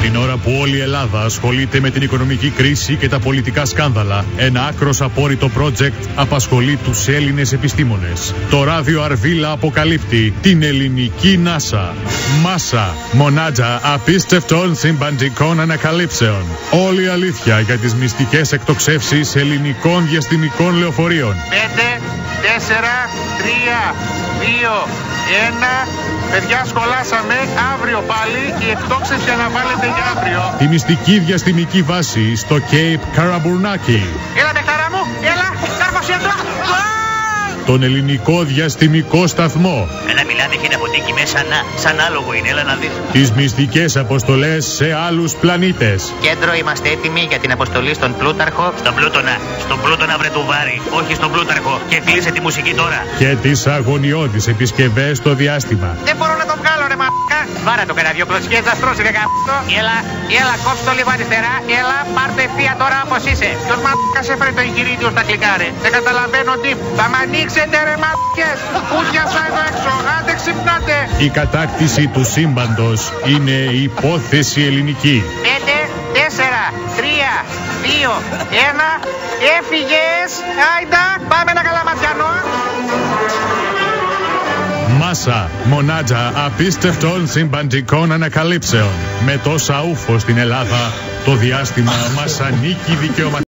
Την ώρα που όλη η Ελλάδα ασχολείται με την οικονομική κρίση και τα πολιτικά σκάνδαλα, ένα άκρος απόρριτο project απασχολεί τους Έλληνες επιστήμονες. Το ράδιο Αρβίλα αποκαλύπτει την ελληνική NASA. Μάσα, μονάτζα απίστευτων συμπαντικών ανακαλύψεων. Όλη η αλήθεια για τις μυστικές εκτοξεύσεις ελληνικών διαστημικών λεωφορείων. 5, 4, 3, 2, 1. Παιδιά, σχολάσαμε. Αύριο πάλι η εκτόξευση αναβάλλεται για αύριο. Τη μυστική διαστημική βάση στο Cape Karaburunaki. Έλα, παιχταρά μου, έλα, κάρφωσέ το. Τον ελληνικό διαστημικό σταθμό. Ένα μιλάμε και ένα ποτίκι μέσα, σαν άλογο είναι, έλα να δεις. Τις μυστικές αποστολές σε άλλους πλανήτες. Κέντρο, είμαστε έτοιμοι για την αποστολή στον Πλούταρχο. Στον Πλούτονα βρε του βάρη, όχι στον Πλούταρχο. Και κλείσε τη μουσική τώρα. Και τις αγωνιώδεις επισκευές στο διάστημα. Δεν μπορώ να το βγάλω, ρε μαλάκα. Βάρα το κανένα δυο κλωτσιές να στρώσει, ρε γαμπτό. Έλα, κόψε το λίγο αριστερά. Έλα, πάρ' το ευθεία τώρα όπως είσαι. Ποιος μαλάκας έφερε το εγχειρίδιο στα κλικάρε. Δεν καταλαβαίνω τι. Θα μ' ανοίξετε, ρε μαλάκες. Πούτιασα εδώ έξω. Άντε ξυπνάτε. Η κατάκτηση του σύμπαντος είναι υπόθεση ελληνική. 5, 4, 3, 2, 1. Έφυγες. Άιντα, πάμε ένα καλαματιανό. Μάσα, μονάτζα απίστευτων συμπαντικών ανακαλύψεων. Με τόσα ούφο στην Ελλάδα, το διάστημα μας ανήκει δικαιωματικά.